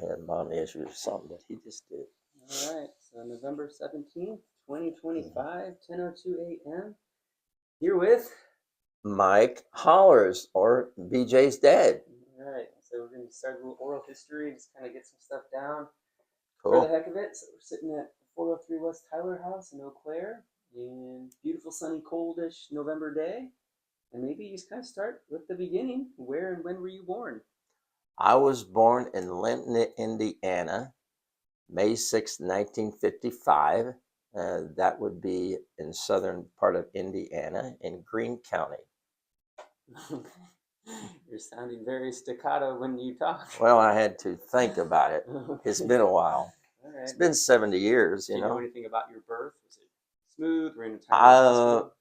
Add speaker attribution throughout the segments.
Speaker 1: had mommy issues or something, but he just did.
Speaker 2: All right, so November 17th, 2025, 10:02 a.m. Here with.
Speaker 1: Mike Hollars, or BJ's dad.
Speaker 2: All right, so we're going to start a little oral history, just kind of get some stuff down for the
Speaker 1: Cool.
Speaker 2: heck of it. So we're sitting at 403 West Tyler House in Eau Claire, and beautiful, sunny, coldish November day. And maybe you just kind of start with the beginning. Where and when were you born?
Speaker 1: I was born in Linton, Indiana, May 6, 1955. That would be in southern part of Indiana in Greene County.
Speaker 2: You're sounding very staccato when you talk.
Speaker 1: Well, I had to think about it.
Speaker 2: Okay.
Speaker 1: It's been a while.
Speaker 2: All right.
Speaker 1: It's been 70 years,
Speaker 2: Do you know anything about your birth? Was it smooth? Were you in a tiny hospital?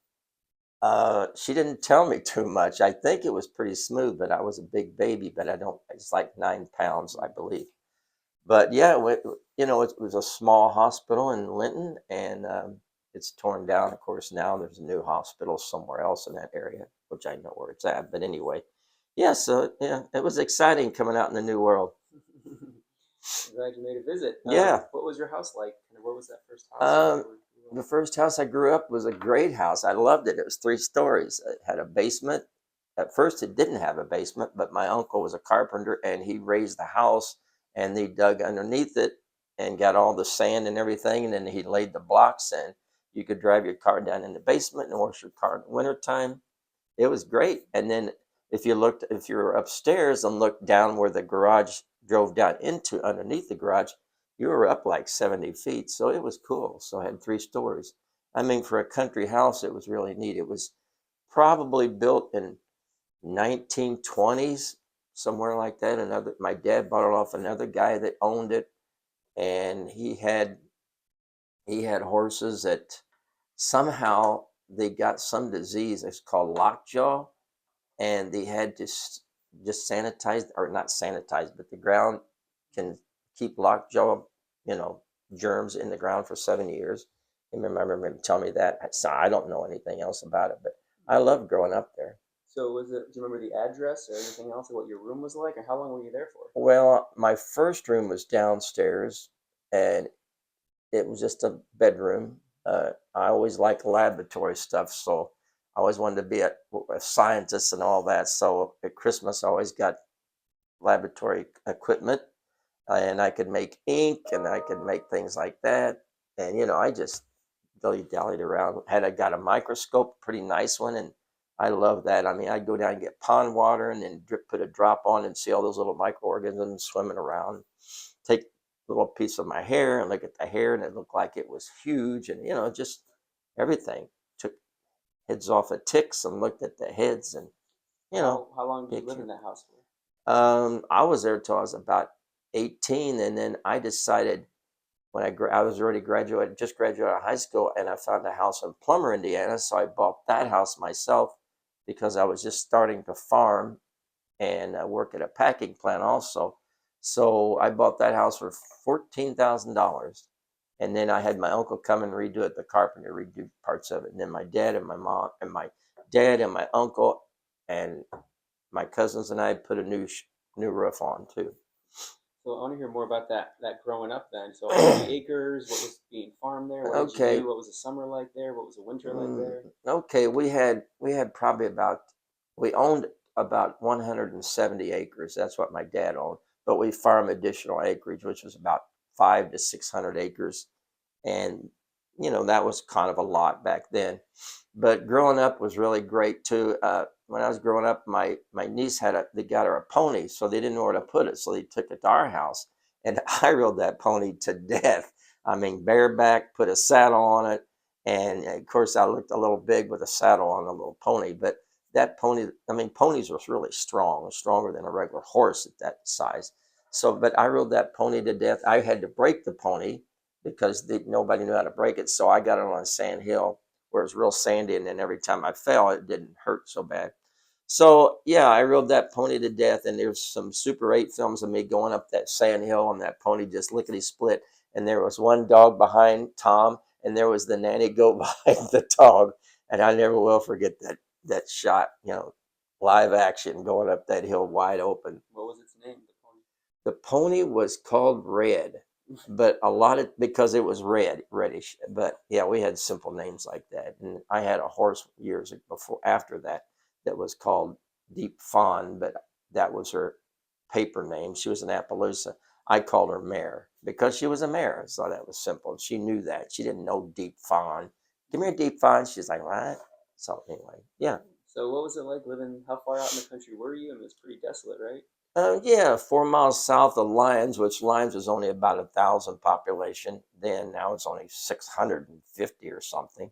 Speaker 1: She didn't tell me too much. I think it was pretty smooth, but I was a big baby, but I don't, it's like 9 pounds, I believe. But yeah, it was a small hospital in Linton, and it's torn down. Of course, now there's a new hospital somewhere else in that area, which I know where it's at. But anyway, yeah, so yeah, it was exciting coming out in the new world.
Speaker 2: I'm glad you made a visit.
Speaker 1: Yeah.
Speaker 2: What was your house like? What was that first house?
Speaker 1: The first house I grew up was a great house. I loved it. It was 3 stories. It had a basement. At first, it didn't have a basement, but my uncle was a carpenter and he raised the house and they dug underneath it and got all the sand and everything. And then he laid the blocks in. You could drive your car down in the basement and wash your car in the wintertime. It was great. And then if you were upstairs and looked down where the garage drove down into underneath the garage, you were up like 70 feet. So it was cool. So I had 3 stories. I mean, for a country house, it was really neat. It was probably built in 1920s, somewhere like that. My dad bought it off another guy that owned it, and he had horses that somehow they got some disease. It's called lockjaw, and they had to just sanitize, or not sanitize, but the ground can keep lockjaw, germs in the ground for 7 years. I remember him telling me that. So I don't know anything else about it, but I loved growing up there.
Speaker 2: So was it? Do you remember the address or anything else, or what your room was like, or how long were you there for?
Speaker 1: Well, my first room was downstairs, and it was just a bedroom. I always liked laboratory stuff, so I always wanted to be a scientist and all that. So at Christmas, I always got laboratory equipment, and I could make ink and I could make things like that. And I just dilly dallied around. I got a microscope, pretty nice one, and I love that. I mean, I'd go down and get pond water and then put a drop on and see all those little microorganisms swimming around. Take a little piece of my hair and look at the hair, and it looked like it was huge, and just everything. Took heads off of ticks and looked at the heads, and
Speaker 2: How long did you live in that house for?
Speaker 1: I was there till I was about 18, and then I decided when I was already just graduated out of high school, and I found a house in Plummer, Indiana. So I bought that house myself because I was just starting to farm and work at a packing plant also. So I bought that house for $14,000, and then I had my uncle come and redo it. The carpenter redo parts of it, and then my dad and my uncle and my cousins and I put a new roof on too.
Speaker 2: So I want to hear more about that growing up then. So how many acres? What was being farmed there? What did you do? What was the summer like there? What was the winter like there?
Speaker 1: Okay, we had probably we owned about 170 acres. That's what my dad owned, but we farmed additional acreage, which was about 500 to 600 acres, and that was kind of a lot back then. But growing up was really great too. When I was growing up, my niece they got her a pony, so they didn't know where to put it, so they took it to our house, and I rode that pony to death. I mean, bareback, put a saddle on it, and of course I looked a little big with a saddle on a little pony. But that pony, I mean, ponies were really strong, stronger than a regular horse at that size. So, but I rode that pony to death. I had to break the pony because nobody knew how to break it, so I got it on a sand hill where it was real sandy, and then every time I fell, it didn't hurt so bad. So yeah, I rode that pony to death, and there's some Super 8 films of me going up that sand hill on that pony just lickety split. And there was one dog behind Tom, and there was the nanny goat behind the dog, and I never will forget that shot. Live action going up that hill wide open.
Speaker 2: What was its name? The pony.
Speaker 1: The pony was called Red, but a lot of because it was reddish. But yeah, we had simple names like that. And I had a horse years before after that that was called Deep Fawn, but that was her paper name. She was an Appaloosa. I called her Mare because she was a mare. So that was simple. She knew that. She didn't know Deep Fawn. Give me a Deep Fawn. She's like, what? So anyway, yeah.
Speaker 2: So what was it like living? How far out in the country were you? I mean, it's pretty desolate, right?
Speaker 1: Yeah, 4 miles south of Lyons, which Lyons was only about 1,000 population then. Now it's only 650 or something.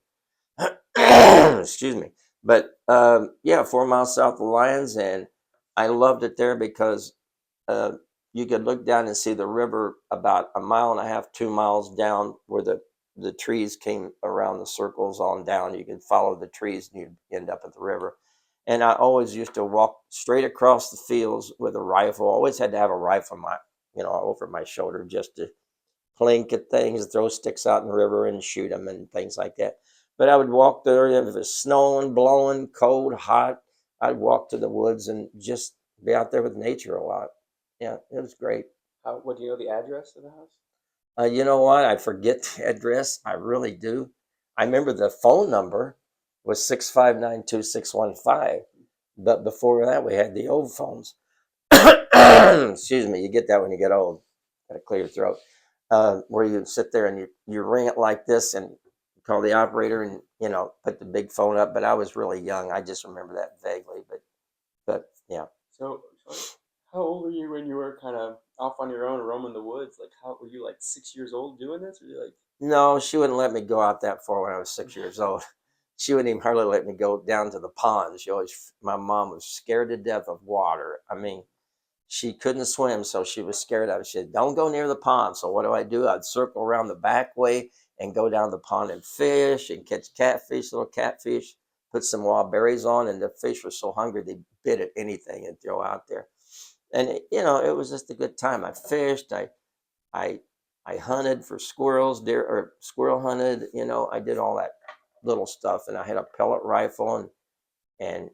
Speaker 1: Excuse me. But yeah, 4 miles south of Lyons, and I loved it there because uh, you could look down and see the river about a mile and a half, 2 miles down where the trees came around the circles on down. You could follow the trees and you'd end up at the river. And I always used to walk straight across the fields with a rifle. Always had to have a rifle, over my shoulder just to plink at things, throw sticks out in the river and shoot them and things like that. But I would walk there if it was snowing, blowing, cold, hot. I'd walk to the woods and just be out there with nature a lot. Yeah, it was great.
Speaker 2: How? What do you know the address of the house?
Speaker 1: You know what? I forget the address. I really do. I remember the phone number was 6592615. But before that, we had the old phones. Excuse me, you get that when you get old. Got to clear your throat. Where you sit there and you ring it like this and call the operator and put the big phone up. But I was really young. I just remember that vaguely. But yeah.
Speaker 2: So how old were you when you were kind of off on your own, roaming the woods? Like, how were you like 6 years old doing this, or you like?
Speaker 1: No, she wouldn't let me go out that far when I was 6 years old. She wouldn't even hardly let me go down to the pond. My mom was scared to death of water. I mean, she couldn't swim, so she was scared of it. She said, "Don't go near the pond." So what do? I'd circle around the back way and go down the pond and fish and catch catfish, little catfish, put some wild berries on, and the fish were so hungry they bit at anything and throw out there. And it was just a good time. I fished. I I hunted for squirrels, deer or squirrel hunted. I did all that little stuff, and I had a pellet rifle and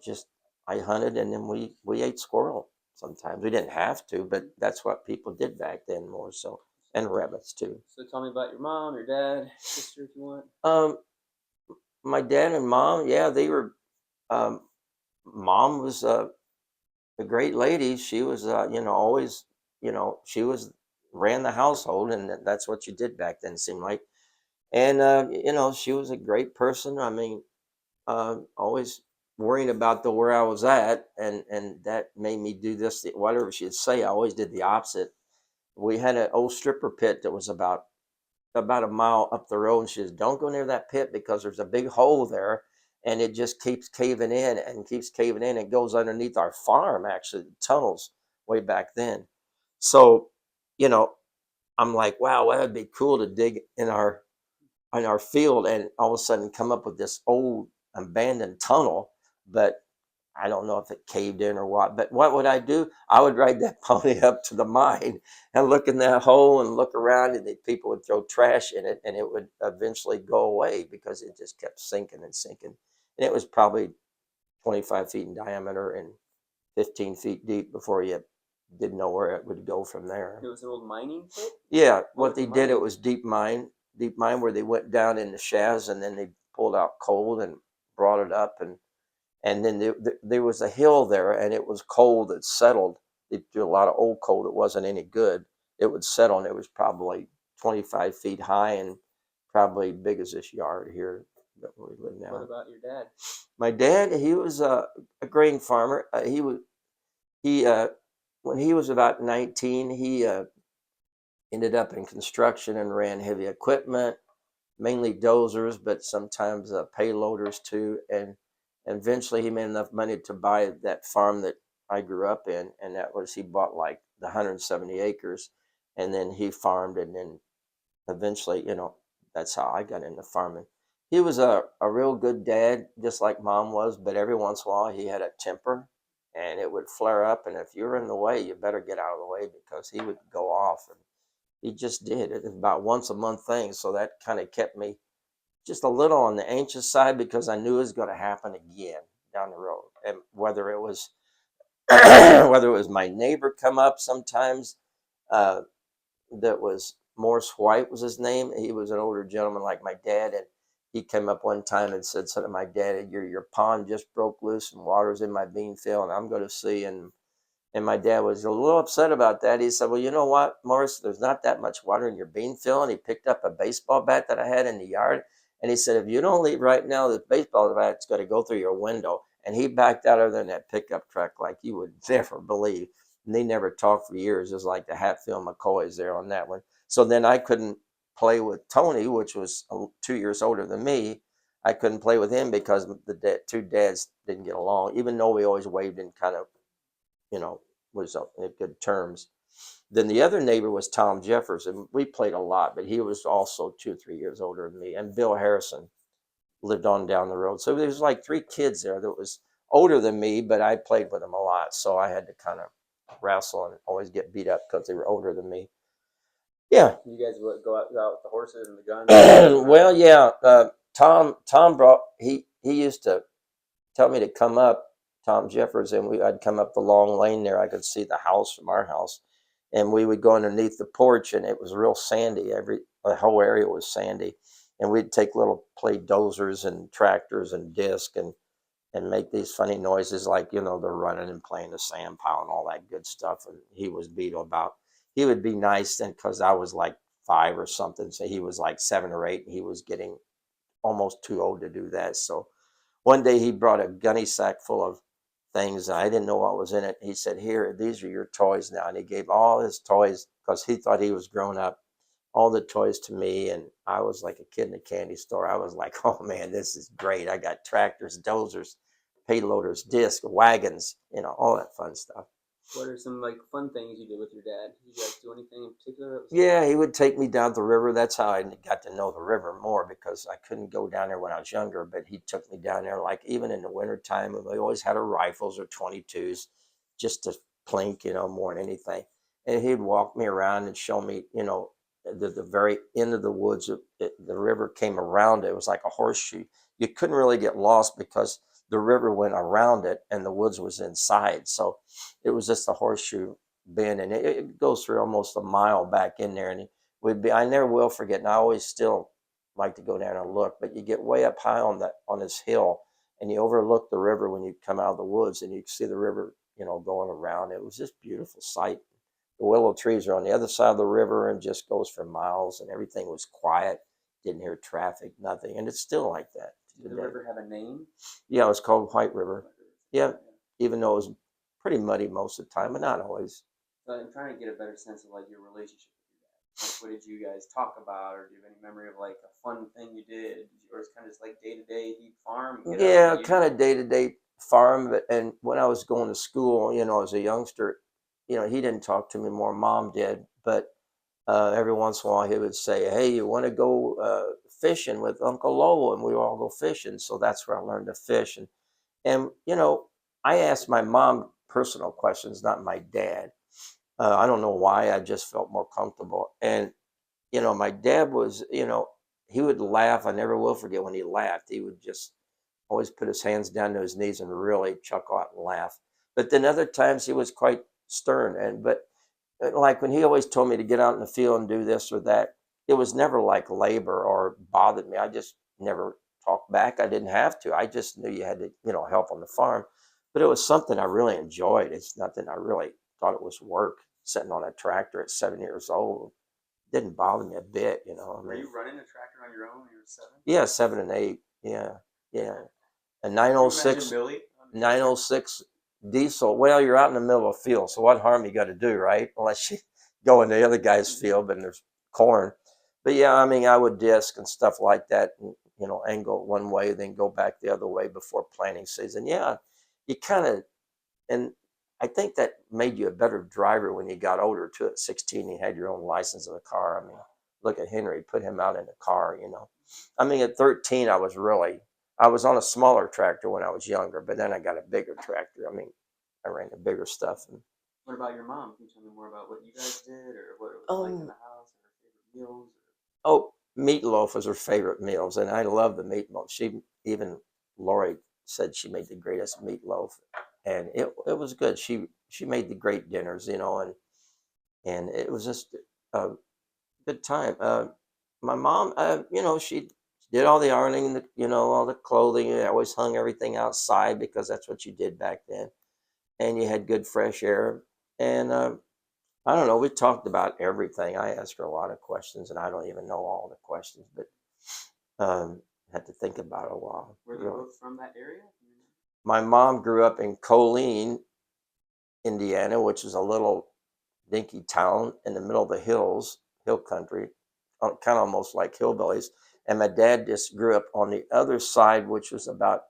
Speaker 1: just I hunted, and then we ate squirrel. Sometimes we didn't have to, but that's what people did back then more so, and rabbits too.
Speaker 2: So tell me about your mom, your dad, sister, if you want.
Speaker 1: Um, my dad and mom, yeah, they were. Um, Mom was a great lady. She was, always, she was ran the household, and that's what you did back then. It seemed like, and she was a great person. I mean, always worrying about where I was at, and that made me do this. Whatever she'd say, I always did the opposite. We had an old stripper pit that was about a mile up the road, and she says, "Don't go near that pit because there's a big hole there, and it just keeps caving in and keeps caving in. It goes underneath our farm, actually, the tunnels way back then." So, you know, I'm like, wow, that'd be cool to dig in our field and all of a sudden come up with this old abandoned tunnel. But I don't know if it caved in or what. But what would I do? I would ride that pony up to the mine and look in that hole and look around, and the people would throw trash in it, and it would eventually go away because it just kept sinking and sinking. And it was probably 25 feet in diameter and 15 feet deep before you didn't know where it would go from there.
Speaker 2: It was an old mining pit.
Speaker 1: Yeah,
Speaker 2: Oh,
Speaker 1: what
Speaker 2: like a
Speaker 1: they did,
Speaker 2: mining.
Speaker 1: it was deep mine where they went down in the shafts and then they pulled out coal and brought it up, and then there was a hill there, and it was coal that settled. They threw a lot of old coal that wasn't any good. It would settle, and it was probably 25 feet high and probably big as this yard here that we live
Speaker 2: What
Speaker 1: now.
Speaker 2: about your dad?
Speaker 1: My dad, he was a grain farmer. He when he was about 19, he ended up in construction and ran heavy equipment, mainly dozers, but sometimes payloaders too. And eventually he made enough money to buy that farm that I grew up in. And that was, he bought like the 170 acres, and then he farmed. And then eventually, that's how I got into farming. He was a real good dad, just like mom was, but every once in a while he had a temper and it would flare up. And if you were in the way, you better get out of the way because he would go off. And he just did. It was about once a month thing. So that kind of kept me just a little on the anxious side because I knew it was going to happen again down the road. And whether it was Whether it was my neighbor come up sometimes, uh, that was Morris White was his name. He was an older gentleman like my dad, and he came up one time and said something to my dad, your pond just broke loose and water's in my bean field, and I'm going to see." And my dad was a little upset about that. He said, "Well, you know what, Morris, there's not that much water in your bean field." And he picked up a baseball bat that I had in the yard. And he said, "If you don't leave right now, the baseball bat's going to go through your window." And he backed out of there in that pickup truck like you would never believe. And they never talked for years, just like the Hatfield McCoys there on that one. So then I couldn't play with Tony, which was 2 years older than me. I couldn't play with him because the two dads didn't get along, even though we always waved in kind of, you know, was in good terms. Then the other neighbor was Tom Jeffers, and we played a lot, but he was also 2 or 3 years older than me. And Bill Harrison lived on down the road. So there was like three kids there that was older than me, but I played with them a lot. So I had to kind of wrestle and always get beat up because they were older than me. Yeah.
Speaker 2: You guys would go out with the horses and the guns.
Speaker 1: Well, yeah. Tom brought he used to tell me to come up, Tom Jeffers, and I'd come up the long lane there. I could see the house from our house, and we would go underneath the porch, and it was real sandy. The whole area was sandy, and we'd take little play dozers and tractors and disc and make these funny noises like, they're running and playing the sand pile and all that good stuff. And he was beat about. He would be nice then because I was like 5 or something, so he was like 7 or 8, and he was getting almost too old to do that. So one day he brought a gunny sack full of things, and I didn't know what was in it. He said, "Here, these are your toys now." And he gave all his toys, because he thought he was grown up, all the toys to me. And I was like a kid in a candy store. I was like, "Oh man, this is great. I got tractors, dozers, payloaders, disc, wagons, all that fun stuff."
Speaker 2: What are some like fun things you did with your dad? Did you guys do anything in particular that was fun?
Speaker 1: Yeah, he would take me down the river. That's how I got to know the river more, because I couldn't go down there when I was younger, but he took me down there, like even in the wintertime. And we always had our rifles or 22s just to plink, more than anything. And he'd walk me around and show me, the very end of the woods. The river came around it. It was like a horseshoe. You couldn't really get lost because the river went around it and the woods was inside. So it was just a horseshoe bend, and it goes through almost a mile back in there. And it would be, I never will forget, and I always still like to go down and look. But you get way up high on this hill, and you overlook the river when you come out of the woods, and you see the river, going around. It was just beautiful sight. The willow trees are on the other side of the river and just goes for miles, and everything was quiet. Didn't hear traffic, nothing, and it's still like that
Speaker 2: Did the
Speaker 1: today.
Speaker 2: river have a name?
Speaker 1: Yeah, it was called White River. Yeah, even though it was pretty muddy most of the time, but not always.
Speaker 2: So I'm trying to get a better sense of like your relationship with your dad. Like, what did you guys talk about, or do you have any memory of like a fun thing you did? Or it's kind of just like day to day, he'd farm, get out
Speaker 1: Yeah,
Speaker 2: and you.
Speaker 1: kind of day to day farm. And when I was going to school, as a youngster, he didn't talk to me more. Mom did, but every once in a while he would say, "Hey, you want to go fishing with Uncle Lowell?" And we would all go fishing. So that's where I learned to fish. And I asked my mom personal questions, not my dad. I don't know why. I just felt more comfortable. And my dad was, he would laugh. I never will forget when he laughed. He would just always put his hands down to his knees and really chuckle out and laugh. But then other times he was quite stern. But like when he always told me to get out in the field and do this or that, it was never like labor or bothered me. I just never talked back. I didn't have to. I just knew you had to, help on the farm. But it was something I really enjoyed. It's nothing I really thought it was work. Sitting on a tractor at 7 years old didn't bother me a bit. I
Speaker 2: Were
Speaker 1: mean,
Speaker 2: you running a tractor on your own when you were 7?
Speaker 1: yeah, 7 and 8. Yeah, yeah. A
Speaker 2: Can you imagine
Speaker 1: 906
Speaker 2: Billy on the tractor?
Speaker 1: 906 diesel. Well, you're out in the middle of a field, so what harm you got to do, right? Unless you go in the other guy's field and there's corn. But yeah, I mean, I would disc and stuff like that, and angle one way, then go back the other way before planting season. Yeah, you kind of, and I think that made you a better driver when you got older too. At 16, you had your own license of the car. I mean, look at Henry, put him out in a car. I mean, at 13, I was on a smaller tractor when I was younger, but then I got a bigger tractor. I mean, I ran the bigger stuff. And
Speaker 2: What about your mom? Can you tell me more about what you guys did, or what it was like in the house, or her favorite meals?
Speaker 1: oh, meatloaf was her favorite meals, and I love the meatloaf. She even Lori said she made the greatest meatloaf. and it was good. She made the great dinners, and it was just a good time. My mom, she did all the ironing, all the clothing. I always hung everything outside because that's what you did back then, and you had good fresh air. And I don't know. We talked about everything. I asked her a lot of questions, and I don't even know all the questions, but had to think about it a while.
Speaker 2: Were they
Speaker 1: Really.
Speaker 2: both from that area?
Speaker 1: My mom grew up in Colleen, Indiana, which is a little dinky town in the middle of the hills, hill country, kind of almost like hillbillies. And my dad just grew up on the other side, which was about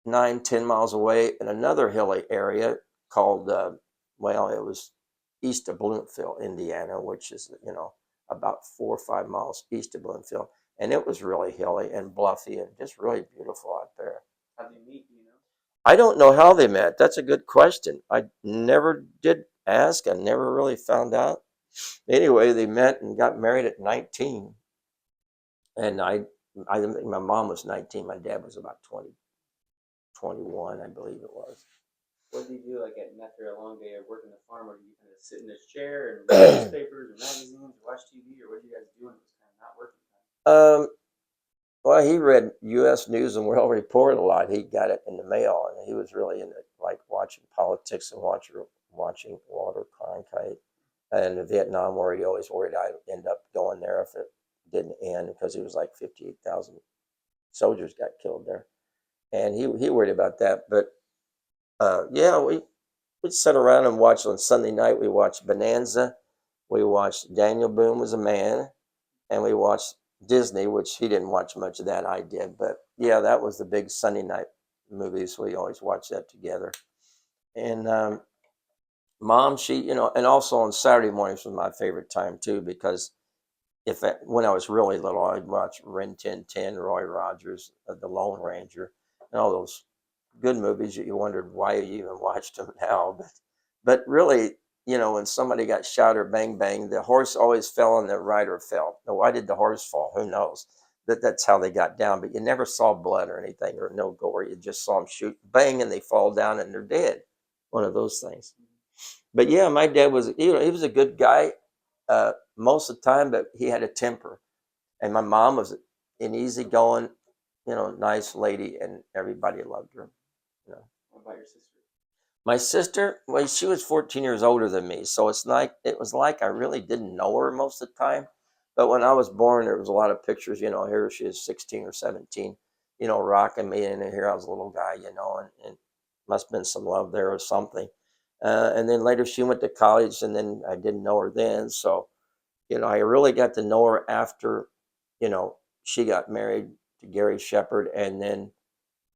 Speaker 1: 9, 10 miles away in another hilly area called, well, it was east of Bloomfield, Indiana, which is, about 4 or 5 miles east of Bloomfield. And it was really hilly and bluffy and just really beautiful out there.
Speaker 2: How did you meet? Do you know?
Speaker 1: I don't know how they met. That's a good question. I never did ask. I never really found out. Anyway, they met and got married at 19. And I think my mom was 19. My dad was about 20, 21, I believe it was.
Speaker 2: What did you do like after a long day of working the farm? Or did you kind of sit in this chair and read newspapers or magazines or watch TV? Or what did you guys do when it was kind of not working time?
Speaker 1: Well, he read U.S. News and World Report a lot. He got it in the mail, and he was really into like watching politics and watching Walter Cronkite. And the Vietnam War, he always worried I'd end up going there if it didn't end because he was like 58,000 soldiers got killed there, and he worried about that. But yeah, we'd sit around and watch on Sunday night. We watched Bonanza, we watched Daniel Boone Was a Man, and we watched Disney, which he didn't watch much of that. I did, but yeah, that was the big Sunday night movies. We always watched that together. And mom, and also on Saturday mornings was my favorite time too because when I was really little, I'd watch Rin Tin Tin, Roy Rogers, The Lone Ranger, and all those good movies that you wondered why you even watched them now. But really, when somebody got shot or bang bang, the horse always fell and the rider fell. Now, why did the horse fall? Who knows? That's how they got down. But you never saw blood or anything or no gore. You just saw them shoot, bang, and they fall down and they're dead. One of those things. But yeah, my dad was, he was a good guy most of the time, but he had a temper. And my mom was an easygoing, nice lady, and everybody loved her. You know.
Speaker 2: What about your sister?
Speaker 1: My sister, well, she was 14 years older than me, so it was like I really didn't know her most of the time. But when I was born, there was a lot of pictures. Here she is, 16 or 17, rocking me, and here I was a little guy, and must have been some love there or something. And then later she went to college, and then I didn't know her then, so I really got to know her after, she got married to Gary Shepard, and then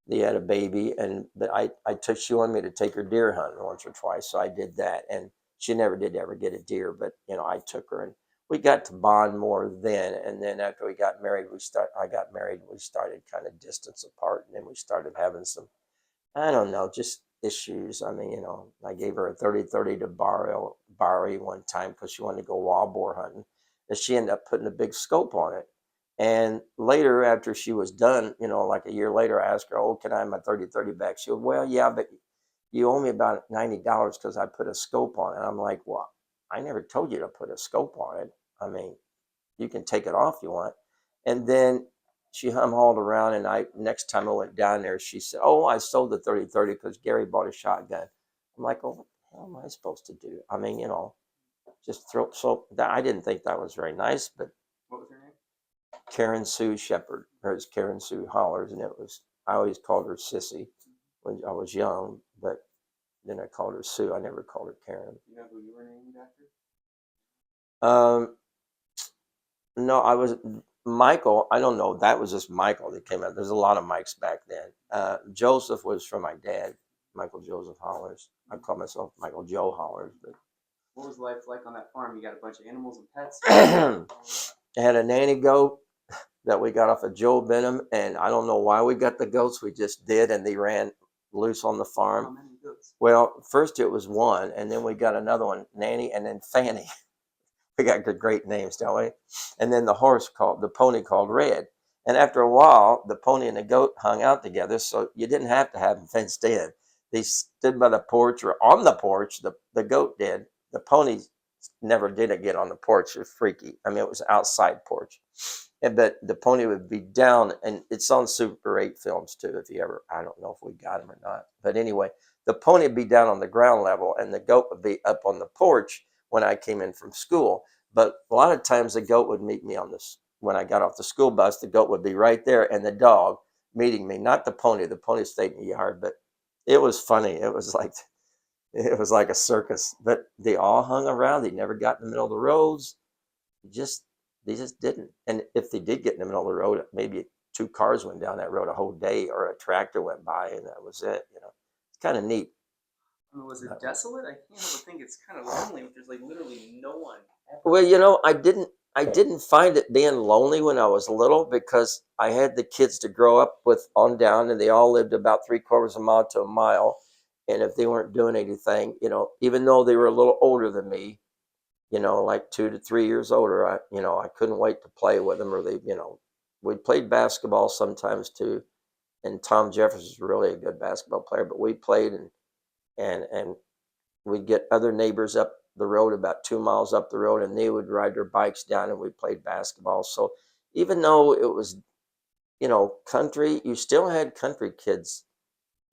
Speaker 1: they had a baby. But she wanted me to take her deer hunting once or twice, so I did that, and she never did ever get a deer, but I took her, and we got to bond more then. And then after we got married, I got married, we started kind of distance apart, and then we started having some, I don't know, just issues. I mean, I gave her a 30-30 to Barry one time because she wanted to go wild boar hunting. And she ended up putting a big scope on it. And later, after she was done, like a year later, I asked her, "Oh, can I have my 30-30 back?" She said, "Well, yeah, but you owe me about $90 because I put a scope on it." I'm like, "Well, I never told you to put a scope on it. I mean, you can take it off if you want." And then she hauled around, and next time I went down there, she said, "Oh, I sold the 30-30 because Gary bought a shotgun." I'm like, "Oh, what the hell am I supposed to do?" I mean, just throw. So that, I didn't think that was very nice, but
Speaker 2: What was her name?
Speaker 1: Karen Sue Shepard, or it's Karen Sue Hollars, and I always called her Sissy when I was young, but then I called her Sue. I never called her Karen.
Speaker 2: You know who you were named after?
Speaker 1: Um, no, I was Michael. I don't know. That was just Michael that came out. There's a lot of Mikes back then. Joseph was from my dad, Michael Joseph Hollars. I call myself Michael Joe Hollars. But
Speaker 2: What was life like on that farm? You got a bunch of animals and pets.
Speaker 1: I had a nanny goat that we got off of Joe Benham, and I don't know why we got the goats. We just did, and they ran loose on the
Speaker 2: How
Speaker 1: farm.
Speaker 2: many goats?
Speaker 1: Well, first it was one, and then we got another one, Nanny, and then Fanny. We got great names, don't we? And then the pony called Red. And after a while, the pony and the goat hung out together, so you didn't have to have them fenced in. They stood by the porch or on the porch. The goat did. The pony never did it get on the porch. It was freaky. I mean, it was outside porch. But the pony would be down, and it's on Super 8 films too. If you ever, I don't know if we got them or not. But anyway, the pony would be down on the ground level, and the goat would be up on the porch when I came in from school. But a lot of times the goat would meet me on this. When I got off the school bus, the goat would be right there, and the dog meeting me, not the pony. The pony stayed in the yard, but it was funny. It was like a circus. But they all hung around. They never got in the middle of the roads. Just they just didn't. And if they did get in the middle of the road, maybe two cars went down that road a whole day, or a tractor went by, and that was it. It's kind of neat.
Speaker 2: I mean, was it desolate? I can't help but think it's kind of lonely if there's like literally no one ever.
Speaker 1: Well, I didn't find it being lonely when I was little because I had the kids to grow up with on down, and they all lived about 3/4 of a mile to a mile. And if they weren't doing anything, even though they were a little older than me, like 2 to 3 years older, I couldn't wait to play with them. Or we played basketball sometimes too. And Tom Jefferson is really a good basketball player, but we played, and we'd get other neighbors up the road about 2 miles up the road, and they would ride their bikes down, and we played basketball. So even though it was, country, you still had country kids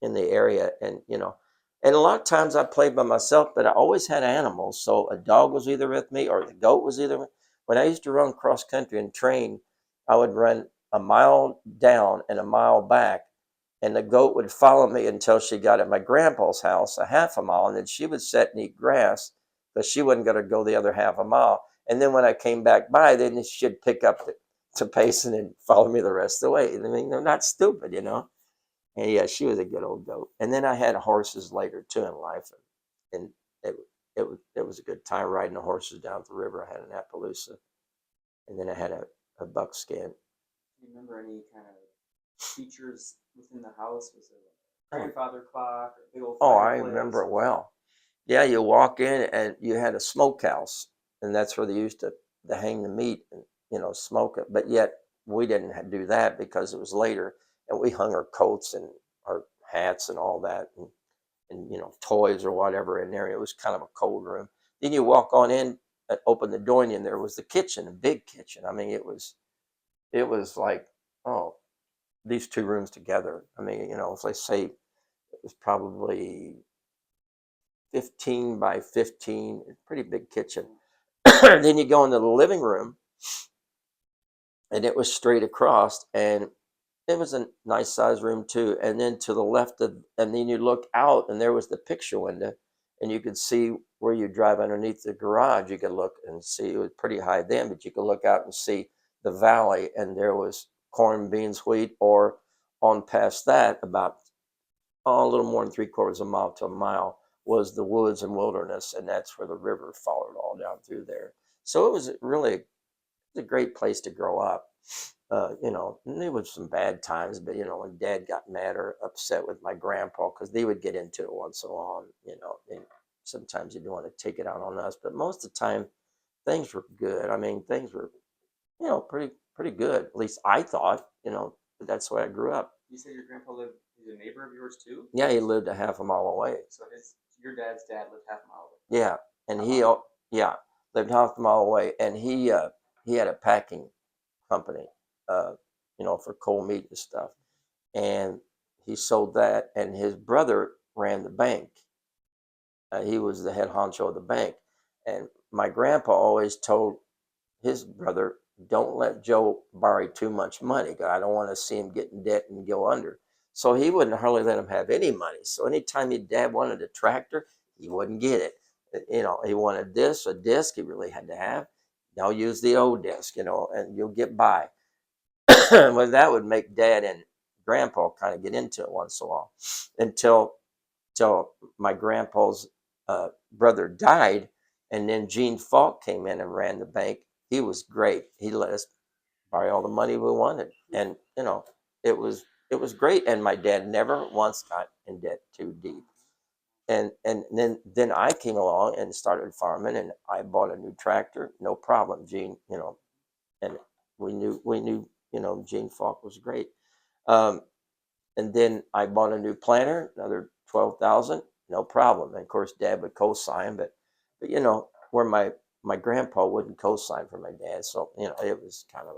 Speaker 1: in the area. And a lot of times I played by myself, but I always had animals. So a dog was either with me, or the goat was either with. When I used to run cross country and train, I would run a mile down and a mile back, and the goat would follow me until she got at my grandpa's house, a half a mile, and then she would sit and eat grass, but she wasn't going to go the other half a mile. And then when I came back by, then she'd pick up the pace and then follow me the rest of the way. I mean, they're not stupid. And yeah, she was a good old goat. And then I had horses later too in life, and it was a good time riding the horses down the river. I had an Appaloosa, and then I had a buckskin.
Speaker 2: Do you remember any kind of features within the house? Was it a
Speaker 1: Oh,
Speaker 2: grandfather clock or a big old
Speaker 1: I
Speaker 2: fireplace?
Speaker 1: remember it well. Yeah, you walk in and you had a smokehouse, and that's where they used to hang the meat and smoke it. But yet we didn't do that because it was later, and we hung our coats and our hats and all that, and toys or whatever in there. It was kind of a cold room. Then you walk on in, open the door, and there was the kitchen, a big kitchen. I mean, it was like, oh, these two rooms together. I mean, if I say it was probably 15 by 15, pretty big kitchen. Then you go into the living room, and it was straight across, and it was a nice sized room too. And then to the left and then you look out, and there was the picture window, and you could see where you drive underneath the garage. You could look and see, it was pretty high then, but you could look out and see the valley, and there was corn, beans, wheat, or on past that about a little more than 3/4 of a mile to a mile was the woods and wilderness, and that's where the river followed all down through there. So it was really a great place to grow up. And there was some bad times, but when Dad got mad or upset with my grandpa, because they would get into it once in a while, and sometimes you don't want to take it out on us, but most of the time things were good. I mean, things were, pretty good. At least I thought, but that's the way I grew up.
Speaker 2: You said your grandpa lived, he's a neighbor of yours too?
Speaker 1: Yeah, he lived a half a mile away.
Speaker 2: So your dad's dad lived half a mile away.
Speaker 1: Yeah, and yeah, lived half a mile away, and he had a packing company, for cold meat and stuff, and he sold that, and his brother ran the bank. He was the head honcho of the bank, and my grandpa always told his brother, "Don't let Joe borrow too much money, 'cause I don't want to see him get in debt and go under." So he wouldn't hardly let him have any money. So anytime his dad wanted a tractor, he wouldn't get it. He wanted this, a disc he really had to have. Now use the old disc, and you'll get by. Well, that would make Dad and Grandpa kind of get into it once in a while, until my grandpa's brother died, and then Gene Falk came in and ran the bank. He was great. He let us borrow all the money we wanted, and it was great. And my dad never once got in debt too deep. And then I came along and started farming, and I bought a new tractor, no problem. Gene, and we knew Gene Falk was great. Um, and then I bought a new planter, another 12,000, no problem. And of course, Dad would co-sign, but where my grandpa wouldn't co-sign for my dad, so it was kind of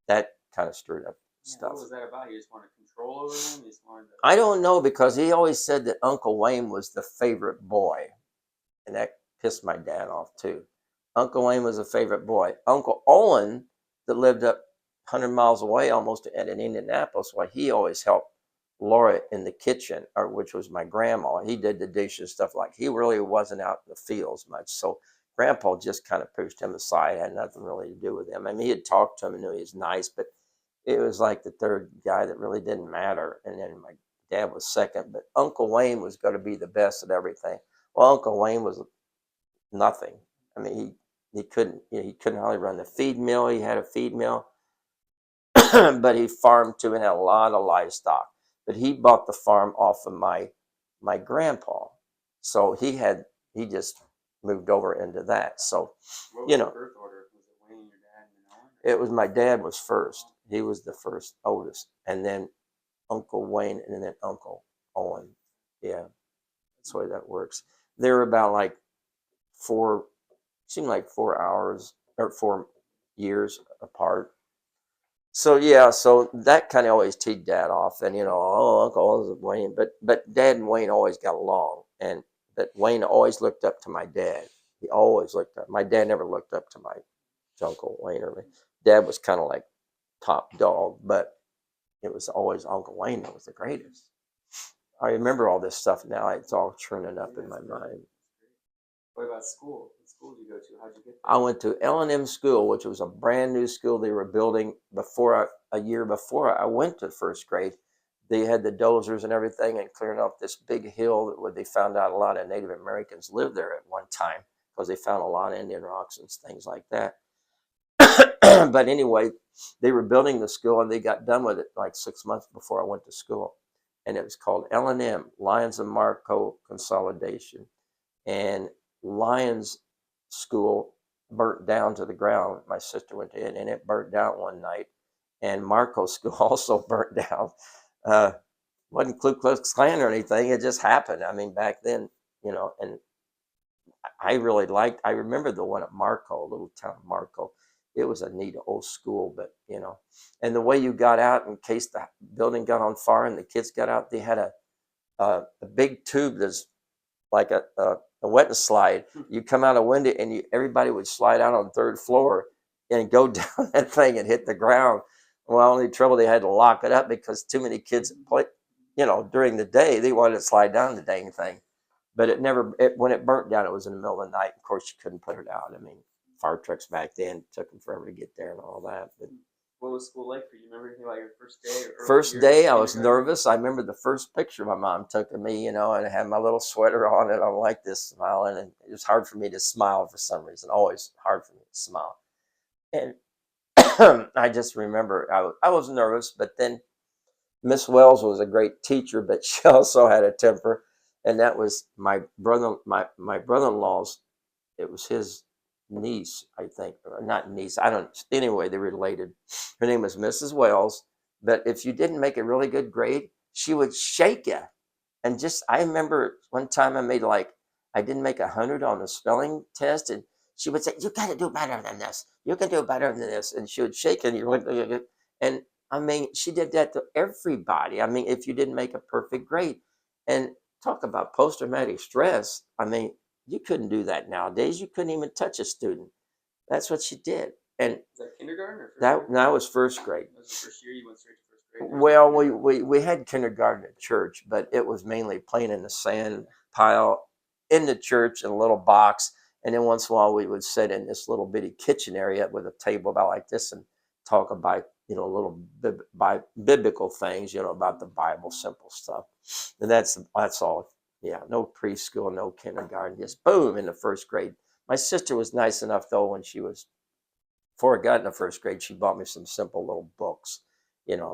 Speaker 1: that kind of stirred up
Speaker 2: Yeah, what
Speaker 1: stuff.
Speaker 2: was that about? You just wanted control over them? You just wanted to.
Speaker 1: I don't know because he always said that Uncle Wayne was the favorite boy, and that pissed my dad off too. Uncle Wayne was a favorite boy. Uncle Owen, that lived up 100 miles away almost at in Indianapolis, why he always helped Laura in the kitchen, or which was my grandma. He did the dishes, stuff like he really wasn't out in the fields much. So Grandpa just kind of pushed him aside, had nothing really to do with him. I mean, he had talked to him and knew he was nice, but it was like the third guy that really didn't matter. And then my dad was second, but Uncle Wayne was going to be the best at everything. Well, Uncle Wayne was nothing. I mean, he couldn't he couldn't hardly run the feed mill. He had a feed mill, but he farmed too and had a lot of livestock. But he bought the farm off of my grandpa, so he just moved over into that. So
Speaker 2: What was
Speaker 1: you
Speaker 2: the
Speaker 1: know,
Speaker 2: birth order? Was it Wayne, your dad, and then Owen?
Speaker 1: it was my dad was first. He was the first oldest, and then Uncle Wayne, and then Uncle Owen. Yeah, that's the way that works. They were about like four, seemed like 4 hours or 4 years apart. So yeah, so that kind of always teed Dad off, and oh, Uncle Owen's Wayne, but Dad and Wayne always got along, and but Wayne always looked up to my dad. He always looked up. My dad never looked up to my to Uncle Wayne or me. Dad was kind of like top dog, but it was always Uncle Wayne that was the greatest. I remember all this stuff now. It's all churning up in my mind.
Speaker 2: What about school? What school did you go to? How'd you get
Speaker 1: I
Speaker 2: there?
Speaker 1: went to L&M school, which was a brand new school they were building a year before I went to first grade. They had the dozers and everything and clearing off this big hill where they found out a lot of Native Americans lived there at one time because they found a lot of Indian rocks and things like that. But anyway, they were building the school and they got done with it like 6 months before I went to school. And it was called L&M, Lions and Marco Consolidation. And Lions School burnt down to the ground. My sister went to it, and it burnt down one night. And Marco School also burnt down. Uh, wasn't Ku Klux Klan or anything. It just happened. I mean, back then, and I really liked. I remember the one at Marco, little town of Marco. It was a neat old school, but and the way you got out in case the building got on fire and the kids got out, they had a big tube that's like a wet and slide. You come out a window and everybody would slide out on the third floor and go down that thing and hit the ground. Well, only trouble they had to lock it up because too many kids play, during the day they wanted to slide down the dang thing. But it never, when it burnt down, it was in the middle of the night. Of course, you couldn't put it out. I mean, fire trucks back then took them forever to get there and all that. But
Speaker 2: What was school like for you? Remember anything about your first day or early
Speaker 1: first
Speaker 2: years?
Speaker 1: day, I was
Speaker 2: Kindergarten?
Speaker 1: nervous. I remember the first picture my mom took of me, and I had my little sweater on, and I'm like this smiling, and it was hard for me to smile for some reason. Always hard for me to smile. And I just remember I was nervous, but then Miss Wells was a great teacher, but she also had a temper, and that was my brother-in-law's. It was his niece, I think, or not niece. I don't. Anyway, they were related. Her name was Mrs. Wells. But if you didn't make a really good grade, she would shake you. And just, I remember one time I made like, I didn't make 100 on the spelling test, and she would say, "You got to do better than this. You can do better than this." And she would shake, and you're like, and I mean, she did that to everybody. I mean, if you didn't make a perfect grade, and talk about post traumatic stress. I mean, you couldn't do that nowadays. You couldn't even touch a student. That's what she did. And
Speaker 2: Was that kindergarten or first
Speaker 1: that
Speaker 2: grade?
Speaker 1: now was first grade.
Speaker 2: That was the first year you went straight to first grade. There was no
Speaker 1: Well,
Speaker 2: kindergarten.
Speaker 1: we had kindergarten at church, but it was mainly playing in the sand pile in the church in a little box. And then once in a while, we would sit in this little bitty kitchen area with a table about like this and talk about, little biblical things, about the Bible, simple stuff. And that's all. Yeah, no preschool, no kindergarten, just boom in the first grade. My sister was nice enough though when she was before I got into first grade, she bought me some simple little books,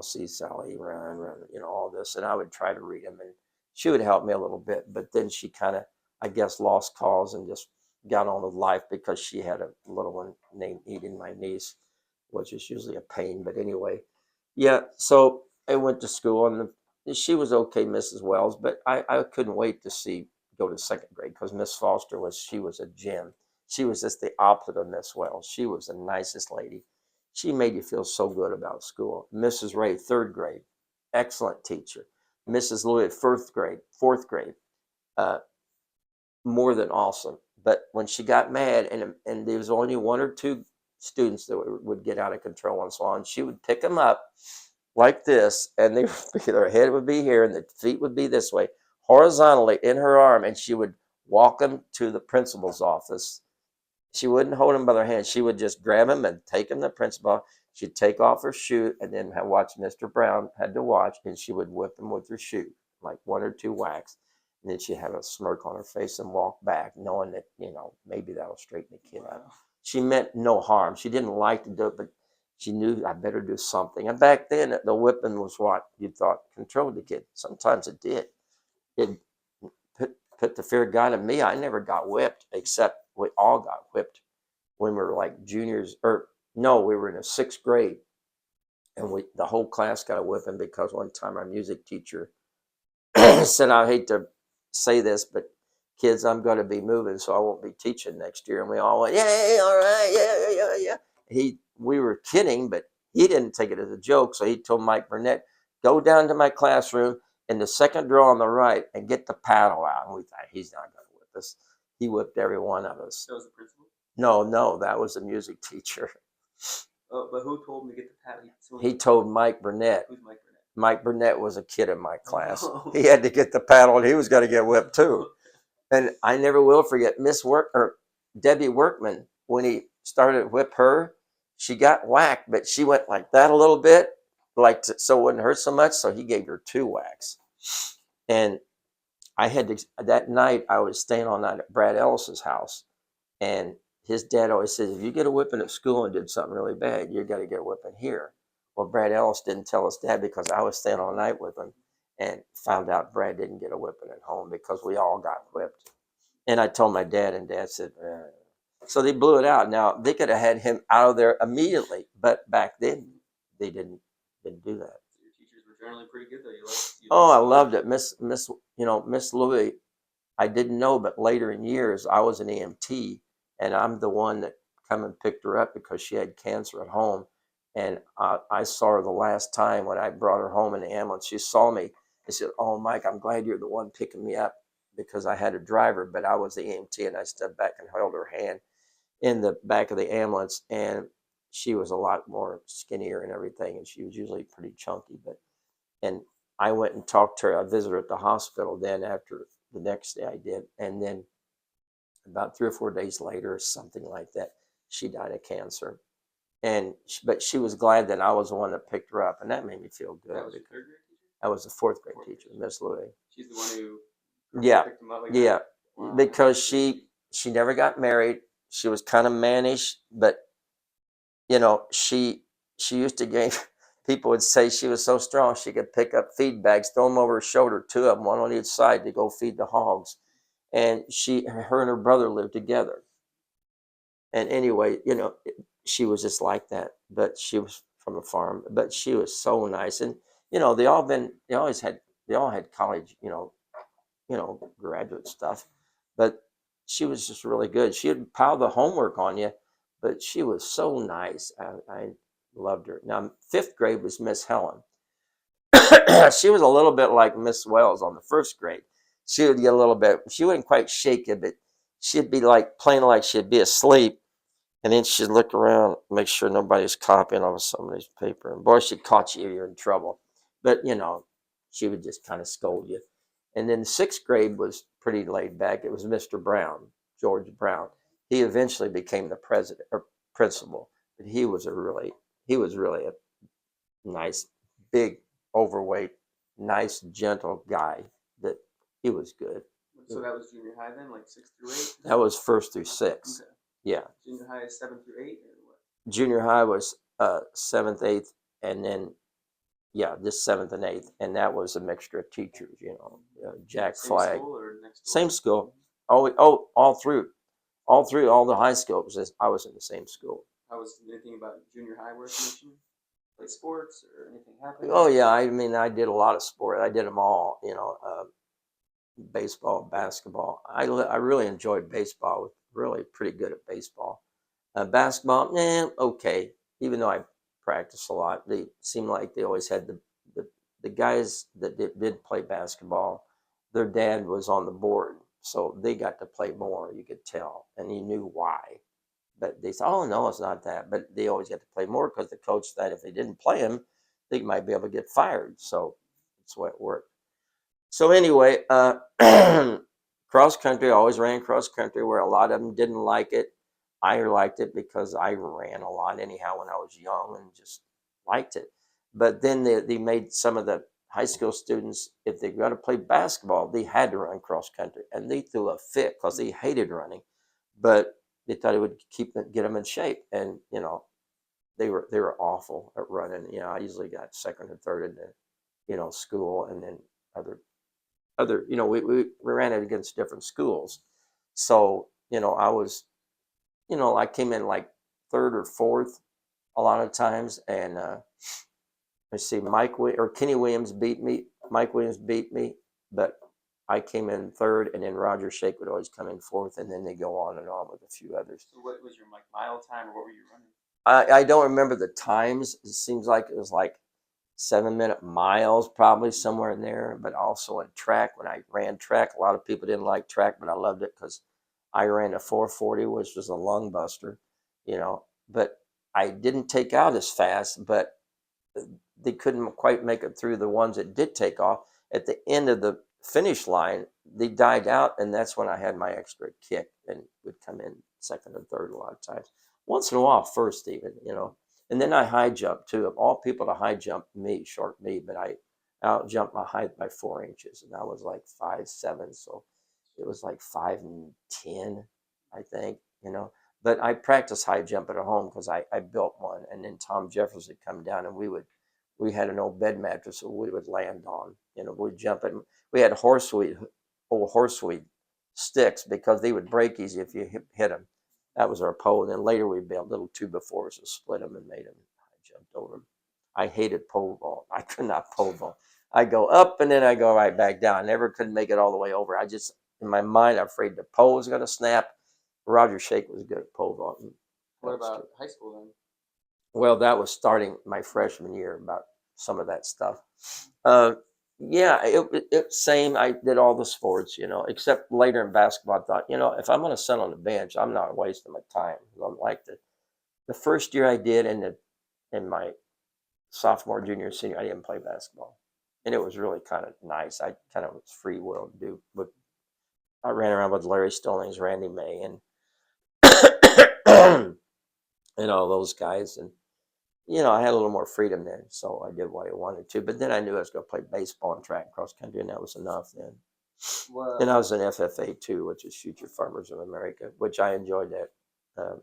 Speaker 1: See Sally Run, Run, all this, and I would try to read them, and she would help me a little bit. But then she kind of, I guess, lost cause and just got on with life because she had a little one named Eden, my niece, which is usually a pain. But anyway, yeah. So I went to school, and she was okay, Mrs. Wells, but I couldn't wait to go to second grade because Miss Foster she was a gem. She was just the opposite of Miss Wells. She was the nicest lady. She made you feel so good about school. Mrs. Ray, third grade, excellent teacher. Mrs. Louis, fourth grade, uh, more than awesome. But when she got mad, and there was only one or two students that would get out of control and so on, she would pick them up like this, and their head would be here, and the feet would be this way, horizontally in her arm, and she would walk them to the principal's office. She wouldn't hold them by their hands. She would just grab them and take them to the principal. She'd take off her shoe and then watch Mr. Brown had to watch, and she would whip them with her shoe, like one or two whacks. And then she'd have a smirk on her face and walk back, knowing that, maybe that'll straighten the kid out.
Speaker 2: Wow.
Speaker 1: She meant no harm. She didn't like to do it, but she knew I better do something. And back then, the whipping was what you thought controlled the kid. Sometimes it did. It put the fear of God in me. I never got whipped, except we all got whipped when we were like juniors, or no, we were in the sixth grade, and the whole class got a whipping because one time our music teacher said, "I hate to say this, but kids, I'm going to be moving, so I won't be teaching next year." And we all went, "Yeah, all right, yeah." We were kidding, but he didn't take it as a joke. So he told Mike Burnett, "Go down to my classroom in the second row on the right and get the paddle out." And we thought, he's not going to whip us. He whipped every one of us.
Speaker 2: That was the principal?
Speaker 1: No, that was a music teacher.
Speaker 2: Oh, but who told him to get the paddle?
Speaker 1: He told Mike Burnett.
Speaker 2: Who's Mike Burnett?
Speaker 1: Mike Burnett was a kid in my class.
Speaker 2: Oh.
Speaker 1: He had to get the paddle, and he was going to get whipped too. And I never will forget Debbie Workman, when he started to whip her, she got whacked, but she went like that a little bit, so it wouldn't hurt so much. So he gave her two whacks. And that night I was staying all night at Brad Ellis's house, and his dad always says, if you get a whipping at school and did something really bad, you got to get a whipping here. Well, Brad Ellis didn't tell his dad because I was staying all night with him, and found out Brad didn't get a whipping at home because we all got whipped. And I told my dad, and Dad said, so they blew it out. Now they could have had him out of there immediately, but back then they didn't do that.
Speaker 2: So your teachers were generally pretty good, though.
Speaker 1: I loved it, Miss Louis. I didn't know, but later in years, I was an EMT, and I'm the one that come and picked her up because she had cancer at home. And I saw her the last time when I brought her home in the ambulance. She saw me and said, "Oh, Mike, I'm glad you're the one picking me up," because I had a driver, but I was the EMT, and I stepped back and held her hand in the back of the ambulance. And she was a lot more skinnier and everything, and she was usually pretty chunky. And I went and talked to her. I visited her at the hospital then after the next day I did. And then about 3 or 4 days later, something like that, she died of cancer. But she was glad that I was the one that picked her up, and that made me feel good.
Speaker 2: That was your third grade teacher?
Speaker 1: I was a fourth grade teacher, Miss Louis.
Speaker 2: She's the one who
Speaker 1: Yeah,
Speaker 2: picked him up like
Speaker 1: yeah,
Speaker 2: that? Wow.
Speaker 1: because she never got married. She was kind of mannish, but she used to give people would say she was so strong she could pick up feed bags, throw them over her shoulder, two of them, one on each side, to go feed the hogs. And her and her brother lived together. And anyway, she was just like that. But she was from a farm. But she was so nice, and they all had college, graduate stuff. But she was just really good. She would pile the homework on you, but she was so nice. I loved her. Now, fifth grade was Miss Helen. She was a little bit like Miss Wells on the first grade. She would get a little bit, she wouldn't quite shake it, but she'd be like playing like she'd be asleep. And then she'd look around, make sure nobody's copying off of somebody's paper. And boy, she caught you, you're in trouble. But, she would just kind of scold you. And then sixth grade was pretty laid back. It was Mr. Brown, George Brown. He eventually became the president or principal, but he was really a nice, big, overweight, nice, gentle guy. That he was good.
Speaker 2: So that was junior high then, like 6 through 8?
Speaker 1: That was 1st through 6.
Speaker 2: Okay.
Speaker 1: Yeah.
Speaker 2: Junior high is 7 through 8, or what?
Speaker 1: Junior high was 7th, 8th, and then this 7th and 8th, and that was a mixture of teachers. Jack
Speaker 2: Same
Speaker 1: Flag.
Speaker 2: School or next school?
Speaker 1: Same school. All through all the high schools. I was in the same school.
Speaker 2: How was anything about junior high worth mentioning? play sports or anything happen
Speaker 1: Oh
Speaker 2: there?
Speaker 1: yeah, I mean, I did a lot of sport. I did them all. Baseball, basketball. I really enjoyed baseball. I was really pretty good at baseball. Basketball, okay. Even though I practiced a lot, they seemed like they always had the, the guys that did play basketball. Their dad was on the board, so they got to play more. You could tell, and you knew why. But they said, "Oh no, it's not that." But they always got to play more because the coach said if they didn't play him, they might be able to get fired. So that's the way it worked. So anyway, cross country, I always ran cross country where a lot of them didn't like it. I liked it because I ran a lot anyhow when I was young and just liked it. But then they made some of the high school students, if they got to play basketball, they had to run cross country. And they threw a fit because they hated running. But they thought it would get them in shape. And, they were awful at running. I usually got second or third in the, school, and then we ran it against different schools. So, I came in like third or fourth a lot of times. And let's see, Kenny Williams beat me. Mike Williams beat me, but I came in third, and then Roger Shake would always come in fourth, and then they go on and on with a few others.
Speaker 2: So what was your like mile time, or what were you running?
Speaker 1: I don't remember the times. It seems like it was like 7-minute miles, probably somewhere in there. But also in track, when I ran track, a lot of people didn't like track, but I loved it because I ran a 440, which was a lung buster, But I didn't take out as fast, but they couldn't quite make it through the ones that did take off. At the end of the finish line, they died out, and that's when I had my extra kick and would come in second or third a lot of times. Once in a while, first even. And then I high jump too. Of all people to high jump me, short me, but I out jumped my height by 4 inches, and I was like 5'7", so it was like 5'10", I think. But I practiced high jump at home because I built one, and then Tom Jeffers would come down, and we had an old bed mattress that we would land on. We'd jump it. We had old horseweed sticks because they would break easy if you hit them. That was our pole. And then later we built little 2x4s and split them and made them. I jumped over them. I hated pole vault. I could not pole vault. I go up and then I go right back down. I never could make it all the way over. I just, in my mind, I'm afraid the pole was going to snap. Roger Shake was good at pole vaulting.
Speaker 2: What about high school then?
Speaker 1: Well, that was starting my freshman year, about some of that stuff. Uh, yeah, it same. I did all the sports, except later in basketball. I thought, if I'm going to sit on the bench, I'm not wasting my time. I'm like the first year I did, in my sophomore, junior, senior, I didn't play basketball, and it was really kind of nice. I kind of was free will to do. But I ran around with Larry Stallings, Randy May, and and all those guys, and I had a little more freedom then, so I did what I wanted to. But then I knew I was going to play baseball and track and cross country, and that was enough then. And I was in FFA too, which is Future Farmers of America, which I enjoyed that.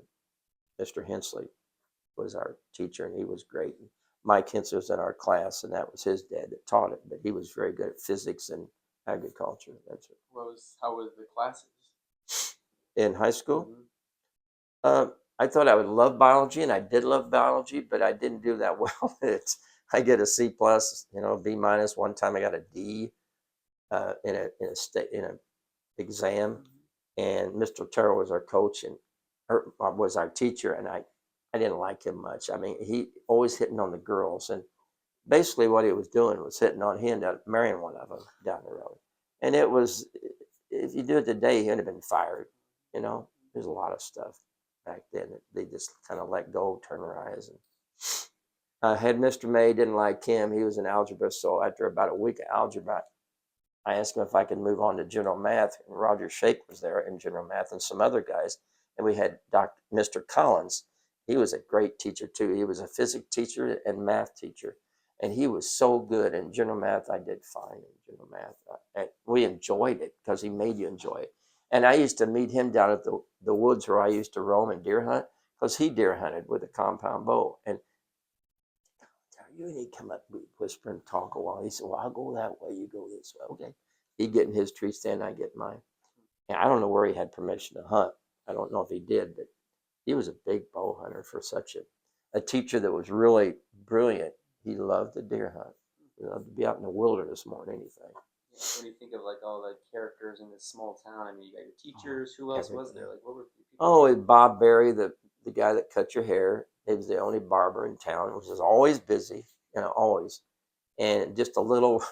Speaker 1: Mr. Hensley was our teacher, and he was great. And Mike Hensley was in our class, and that was his dad that taught it. But he was very good at physics and agriculture. That's it.
Speaker 2: How was the classes?
Speaker 1: In high school,
Speaker 2: Mm-hmm.
Speaker 1: uh, I thought I would love biology, and I did love biology, but I didn't do that well. I get a C plus, B minus. One time I got a D in a exam, and Mr. Terrell was our coach and was our teacher, and I didn't like him much. I mean, he always hitting on the girls, and basically what he was doing was hitting on he ended up marrying one of them down the road, and it was, if you do it today, he'd have been fired. There's a lot of stuff back then that they just kind of let go, turn their eyes, and had Mr. May didn't like him. He was in algebra, so after about a week of algebra, I asked him if I could move on to general math. And Roger Shake was there in general math and some other guys. And we had Mr. Collins. He was a great teacher too. He was a physics teacher and math teacher. And he was so good in general math. I did fine in general math. And we enjoyed it because he made you enjoy it. And I used to meet him down at the woods where I used to roam and deer hunt because he deer hunted with a compound bow. And you need to come up, whisper and talk a while. He said, well, I'll go that way. You go this way. Okay. He'd get in his tree stand. I get mine. And I don't know where he had permission to hunt. I don't know if he did, but he was a big bow hunter for such a teacher that was really brilliant. He loved the deer hunt. He loved to be out in the wilderness more than anything.
Speaker 2: When you think of like all the characters in this small town, I mean, you got your
Speaker 1: Oh,
Speaker 2: teachers. Who else was
Speaker 1: everybody.
Speaker 2: there? Like, what were the people?
Speaker 1: Oh, and Bob Berry, the guy that cut your hair. He was the only barber in town, which was always busy, always. And just a little,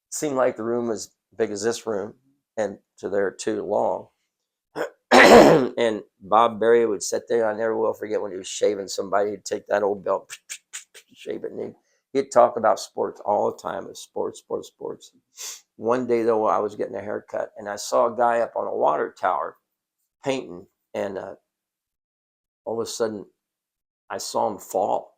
Speaker 1: seemed like the room was big as this room, and to there too long. And Bob Berry would sit there. I never will forget when he was shaving somebody. He'd take that old belt, shave it, and he'd talk about sports all the time. It was sports, sports, sports. One day though, I was getting a haircut, and I saw a guy up on a water tower painting, and all of a sudden, I saw him fall,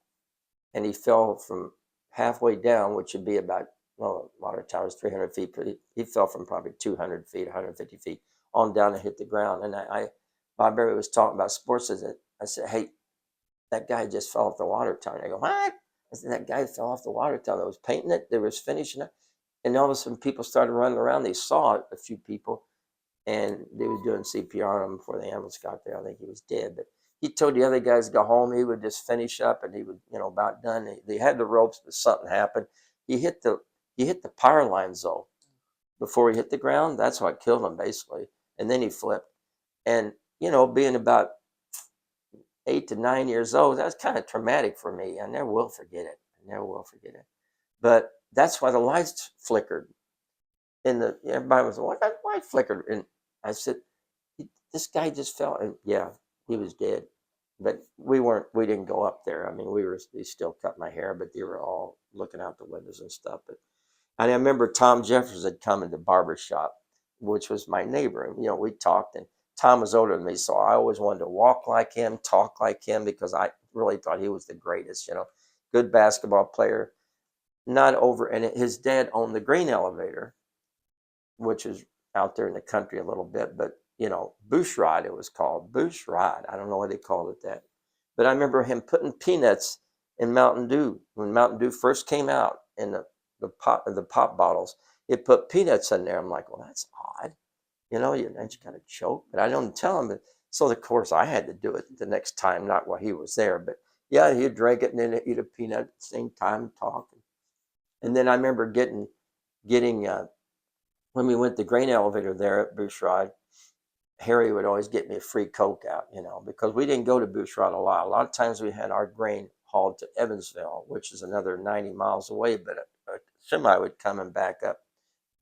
Speaker 1: and he fell from halfway down, which would be about, well, water tower's 300 feet, but he fell from probably 200 feet, 150 feet on down and hit the ground. And Bob Berry was talking about sports. I said, hey, that guy just fell off the water tower. And I go, what? I said, that guy fell off the water tower. That was painting it. They was finishing it. And all of a sudden, people started running around. They saw it, a few people, and they was doing CPR on him before the ambulance got there. I think he was dead, but he told the other guys to go home. He would just finish up, and he would, about done. They had the ropes, but something happened. He hit the power lines though before he hit the ground. That's what killed him basically. And then he flipped. And being about 8 to 9 years old, that was kind of traumatic for me. I never will forget it. I never will forget it. But that's why the lights flickered. Everybody was, why that light flickered? And I said, this guy just fell, and yeah, he was dead. But we didn't go up there. I mean, they still cut my hair, but they were all looking out the windows and stuff. But and I remember Tom Jeffers had come into barber shop, which was my neighbor. And, we talked, and Tom was older than me, so I always wanted to walk like him, talk like him, because I really thought he was the greatest, good basketball player, not over. And his dad owned the grain elevator, which is out there in the country a little bit, but Bushrod, it was called Bushrod. I don't know why they called it that, but I remember him putting peanuts in Mountain Dew when Mountain Dew first came out in the pop bottles. It put peanuts in there. I'm like, well, that's odd, you kind of choke, but I don't tell him. So of course I had to do it the next time, not while he was there, but yeah, he'd drink it and then eat a peanut at the same time, talk. And then I remember getting when we went the grain elevator there at Bushrod, Harry would always get me a free Coke out, because we didn't go to Bushrod a lot. A lot of times we had our grain hauled to Evansville, which is another 90 miles away, but a semi would come and back up.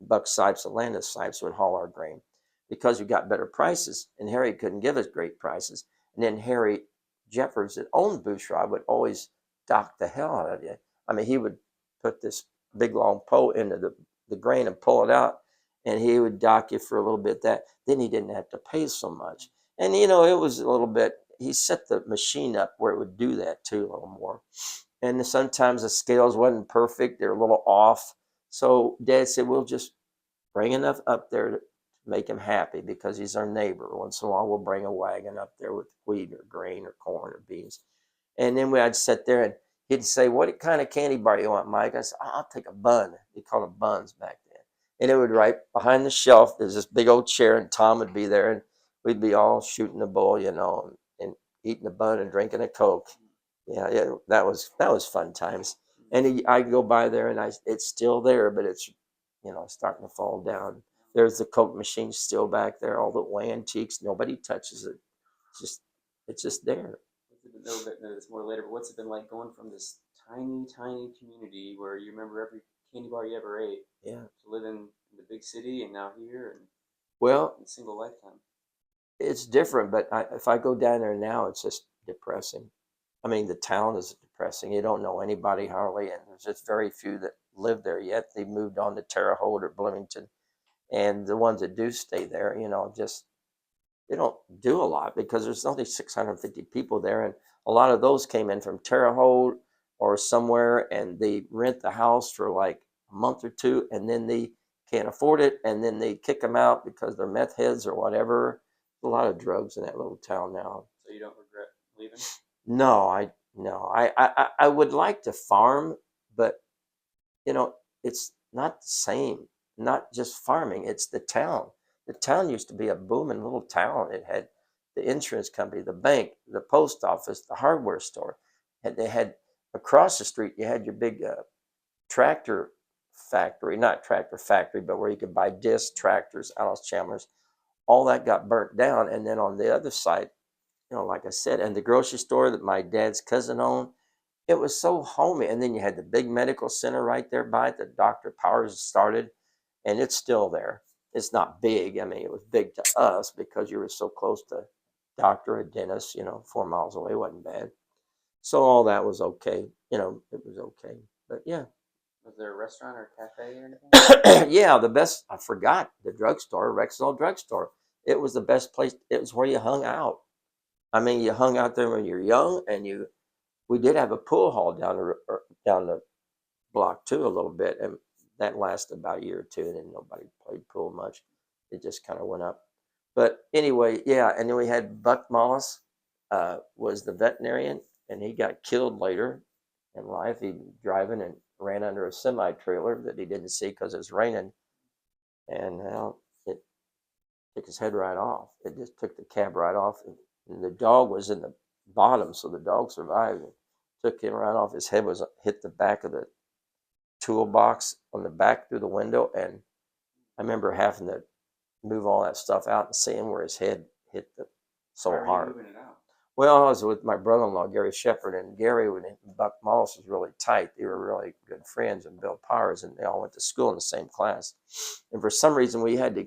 Speaker 1: Buck Sipes, Atlanta Sipes would haul our grain because we got better prices, and Harry couldn't give us great prices. And then Harry Jeffers, that owned Bushrod, would always dock the hell out of you. I mean, he would put this big long pole into the grain and pull it out, and he would dock you for a little bit. Then he didn't have to pay so much. And it was a little bit, he set the machine up where it would do that too a little more. And sometimes the scales wasn't perfect, they're a little off. So Dad said, we'll just bring enough up there to make him happy because he's our neighbor. Once in a while we'll bring a wagon up there with wheat or grain or corn or beans. And then I'd sit there and he'd say, what kind of candy bar you want, Mike? I said, I'll take a bun. They called them buns back then. And it would right behind the shelf, there's this big old chair, and Tom would be there, and we'd be all shooting the bull, and eating a bun and drinking a Coke. Yeah, that was fun times. And I go by there, and it's still there, but it's starting to fall down. There's the Coke machine still back there, all the way antiques. Nobody touches it. It's just there.
Speaker 2: A little bit into this more later, but what's it been like going from this tiny, tiny community where you remember every candy bar you ever ate
Speaker 1: Yeah.
Speaker 2: to living in the big city and now here and
Speaker 1: Well,
Speaker 2: in a single lifetime?
Speaker 1: it's different, but if I go down there now, it's just depressing. I mean, the town is depressing. You don't know anybody hardly, and there's just very few that live there yet. They moved on to Terre Haute or Bloomington, and the ones that do stay there, just they don't do a lot because there's only 650 people there, and a lot of those came in from Terre Haute or somewhere, and they rent the house for like a month or two, and then they can't afford it, and then they kick them out because they're meth heads or whatever. A lot of drugs in that little town now.
Speaker 2: So you don't regret leaving?
Speaker 1: No, I would like to farm, but it's not the same. Not just farming, it's the town. The town used to be a booming little town. It had the insurance company, the bank, the post office, the hardware store. And they had across the street, you had your big tractor factory, not tractor factory, but where you could buy disc tractors, Alice Chandler's. All that got burnt down. And then on the other side, like I said, and the grocery store that my dad's cousin owned, it was so homey. And then you had the big medical center right there by it that Dr. Powers started, and it's still there. It's not big. I mean, it was big to us because you were so close to doctor or dentist, 4 miles away wasn't bad. So all that was okay. It was okay. But yeah.
Speaker 2: Was there a restaurant or a cafe or anything?
Speaker 1: Yeah, the best, I forgot, the drugstore, Rexall drugstore. It was the best place. It was where you hung out. I mean, you hung out there when you were young, and we did have a pool hall down the block too a little bit, and that lasted about a year or two, and then nobody played pool much. It just kind of went up. But anyway, yeah, and then we had Buck Mollis, was the veterinarian, and he got killed later in life. He driving and ran under a semi trailer that he didn't see because it was raining, and it took his head right off. It just took the cab right off, and the dog was in the bottom, so the dog survived. It took him right off. His head was hit the back of the toolbox on the back through the window, and I remember having to move all that stuff out and seeing where his head hit the so
Speaker 2: Why were you
Speaker 1: hard.
Speaker 2: moving it out?
Speaker 1: Well, I was with my brother-in-law, Gary Shepard, and Gary and Buck Mollis was really tight. They were really good friends, and Bill Powers, and they all went to school in the same class. And for some reason, we had to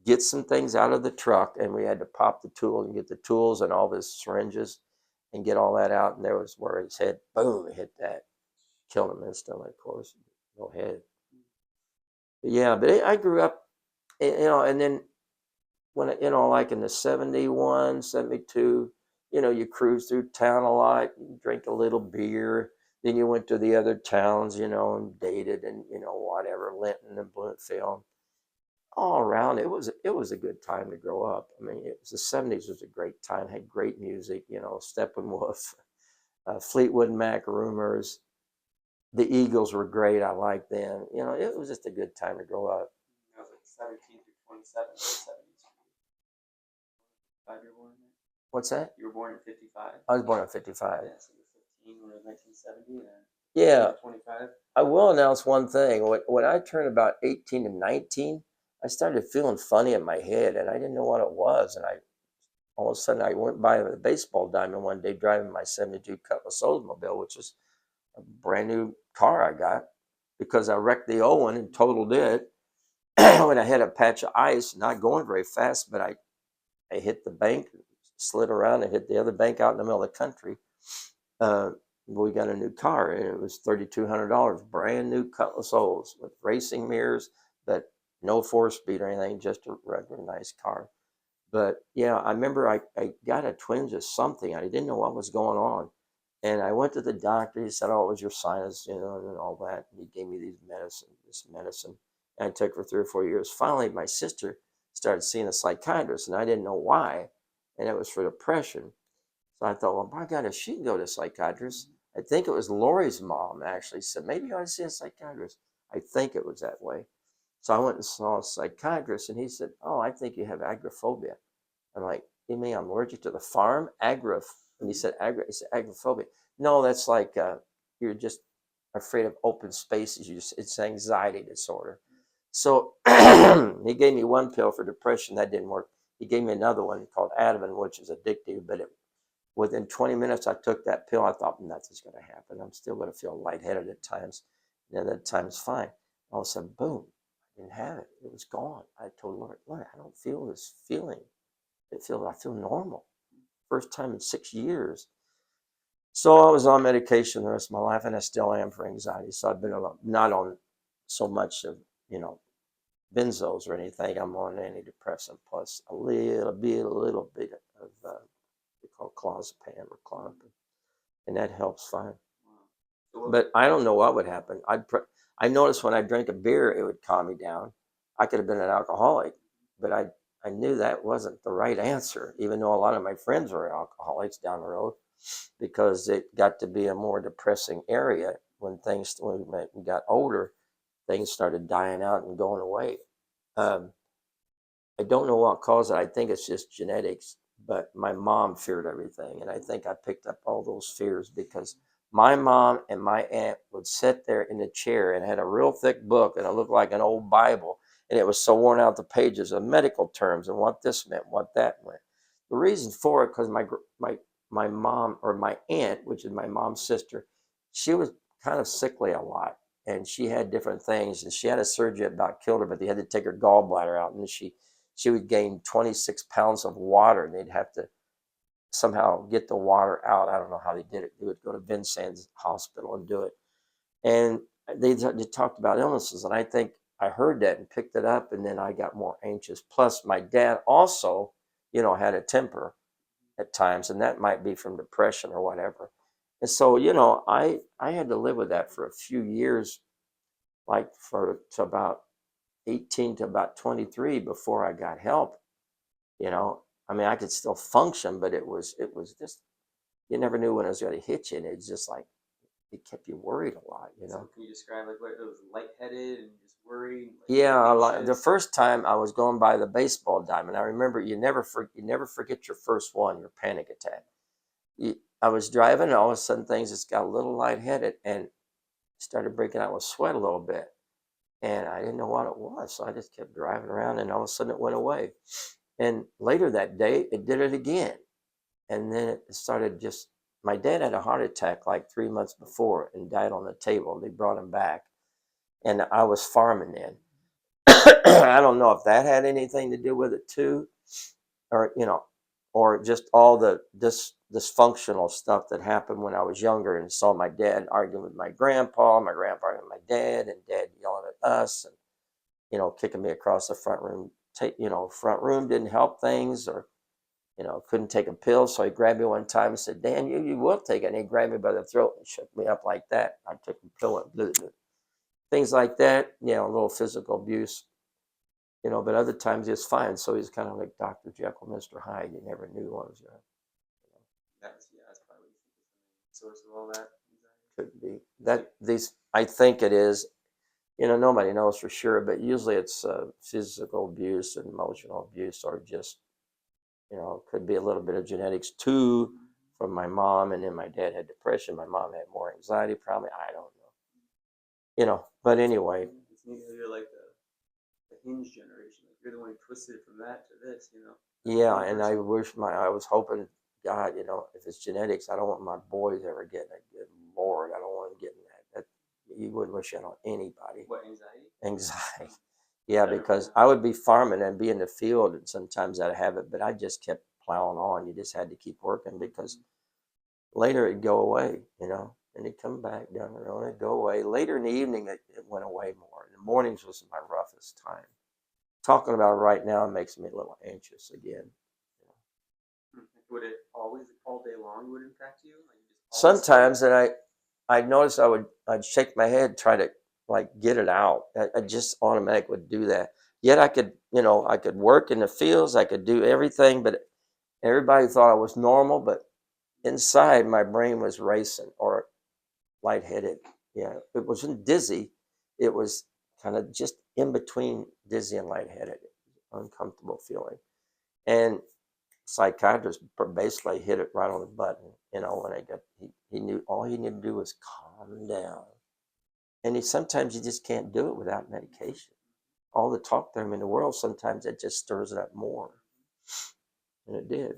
Speaker 1: get some things out of the truck, and we had to pop the tool and get the tools and all the syringes and get all that out. And there was where his head, boom, hit that, killed him instantly, of course. No head. But yeah, but I grew up, and then when, like in the 71, 72, you cruise through town a lot, you drink a little beer. Then you went to the other towns, and dated and, whatever, Linton and Bloomfield. All around, it was a good time to grow up. I mean, the 70s was a great time, had great music, Steppenwolf, Fleetwood Mac, Rumors. The Eagles were great. I liked them. It was just a good time to grow up.
Speaker 2: I was like 17 through 27 in the 70s. 5 you were born in?
Speaker 1: What's that?
Speaker 2: You were born in 55?
Speaker 1: I was born in 55.
Speaker 2: Yeah, so you were 15 when it was 1970, and
Speaker 1: Yeah.
Speaker 2: 25.
Speaker 1: I will announce one thing. When I turned about 18 and 19, I started feeling funny in my head, and I didn't know what it was. And all of a sudden, I went by the baseball diamond one day driving my 72 Cutlass Oldsmobile, which is a brand new car I got because I wrecked the old one and totaled it when I hit a patch of ice, not going very fast, but I hit the bank, slid around, and hit the other bank out in the middle of the country. We got a new car, and it was $3,200, brand new Cutlass Olds with racing mirrors, but no 4-speed or anything, just a regular nice car. But yeah, I remember I got a twinge of something. I didn't know what was going on. And I went to the doctor. He said, "Oh, it was your sinus, and all that." And he gave me this medicine. And I took for 3 or 4 years. Finally, my sister started seeing a psychiatrist, and I didn't know why. And it was for depression. So I thought, well, my God, if she can go to a psychiatrist, I think it was Lori's mom actually said, maybe I ought to see a psychiatrist. I think it was that way. So I went and saw a psychiatrist, and he said, "Oh, I think you have agoraphobia." I'm like, "You mean I'm allergic to the farm?" And he said, he said, "Agoraphobia." No, that's like you're just afraid of open spaces. It's anxiety disorder. So he gave me one pill for depression. That didn't work. He gave me another one called Ativan, which is addictive, but within 20 minutes I took that pill. I thought nothing's going to happen. I'm still going to feel lightheaded at times. And at times, fine. All of a sudden, boom, I didn't have it. It was gone. I told Lord, I don't feel this feeling. I feel normal. First time in 6 years. So I was on medication the rest of my life, and I still am for anxiety. So I've been not on so much of, benzos or anything. I'm on antidepressant plus a little bit of they call clozapam or clonopin, and that helps fine. But I don't know what would happen. I noticed when I drank a beer, it would calm me down. I could have been an alcoholic, but I knew that wasn't the right answer, even though a lot of my friends were alcoholics down the road, because it got to be a more depressing area when we got older, things started dying out and going away. Um, I don't know what caused it. I think it's just genetics, but my mom feared everything. And I think I picked up all those fears because my mom and my aunt would sit there in the chair and had a real thick book and it looked like an old Bible. And it was so worn out the pages of medical terms and what this meant, what that meant. The reason for it, because my mom or my aunt, which is my mom's sister, she was kind of sickly a lot and she had different things and she had a surgery that about killed her, but they had to take her gallbladder out and she would gain 26 pounds of water and they'd have to somehow get the water out. I don't know how they did it. They would go to Vincennes Hospital and do it. And they talked about illnesses. And I think I heard that and picked it up. And then I got more anxious. Plus, my dad also, had a temper at times. And that might be from depression or whatever. And so, I had to live with that for a few years, like to about 18 to about 23 before I got help. You know, I mean, I could still function, but it was just you never knew when it was going to hit you, and it's just like it kept you worried a lot.
Speaker 2: So can you describe like what it was, lightheaded and just worried, like
Speaker 1: Yeah, like the
Speaker 2: anxious?
Speaker 1: first time I was going by the baseball diamond, I remember you never forget your first one, your panic attack. I was driving, and all of a sudden things just got a little lightheaded, and started breaking out with sweat a little bit, and I didn't know what it was, so I just kept driving around, and all of a sudden it went away. And later that day, it did it again. And then it started just, my dad had a heart attack like 3 months before and died on the table. They brought him back. And I was farming then. I don't know if that had anything to do with it too, or, or just all the dysfunctional stuff that happened when I was younger and saw my dad arguing with my grandpa arguing with my dad, and dad yelling at us and, kicking me across the front room. Front room didn't help things, or couldn't take a pill. So he grabbed me one time and said, Dan, you will take it. And he grabbed me by the throat and shook me up like that. I took a pill and blew it. Things like that, a little physical abuse, but other times it's fine. So he's kind of like Dr. Jekyll, Mr. Hyde. You never knew what was going to
Speaker 2: That's probably the source of all that anxiety.
Speaker 1: could be. I think it is, nobody knows for sure, but usually it's physical abuse and emotional abuse, or just, could be a little bit of genetics too from my mom. And then my dad had depression. My mom had more anxiety, probably. I don't know. But anyway,
Speaker 2: It's neat how you're like the hinge generation. Like you're the one who twisted it from that to this.
Speaker 1: yeah. And I was hoping, God, if it's genetics, I don't want my boys ever getting it. Good Lord, I don't want them getting that. You wouldn't wish that on anybody.
Speaker 2: What, anxiety?
Speaker 1: Anxiety. Yeah, because I would be farming and be in the field, and sometimes I'd have it, but I just kept plowing on. You just had to keep working because later it'd go away, and it'd come back down the road, it'd go away. Later in the evening, it went away more. The mornings was my roughest time. Talking about it right now makes me a little anxious again.
Speaker 2: Would it always, all day long, would impact you? Like you just always
Speaker 1: Sometimes, and I'd notice I'd shake my head, try to like get it out. I just automatic would do that. Yet I could work in the fields, I could do everything, but everybody thought I was normal, but inside my brain was racing or lightheaded. Yeah, it wasn't dizzy. It was kind of just in between dizzy and lightheaded, uncomfortable feeling. And psychiatrist basically hit it right on the button. When he knew all he needed to do was calm down. And sometimes you just can't do it without medication. All the talk to him in the world, sometimes it just stirs it up more. And it did.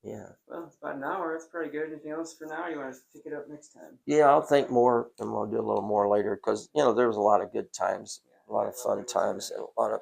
Speaker 1: Yeah.
Speaker 2: Well, it's about an hour. That's pretty good. Anything else for now? You want to pick it up next time?
Speaker 1: Yeah, I'll think more, and we'll do a little more later because there was a lot of good times, a lot of fun times, a lot of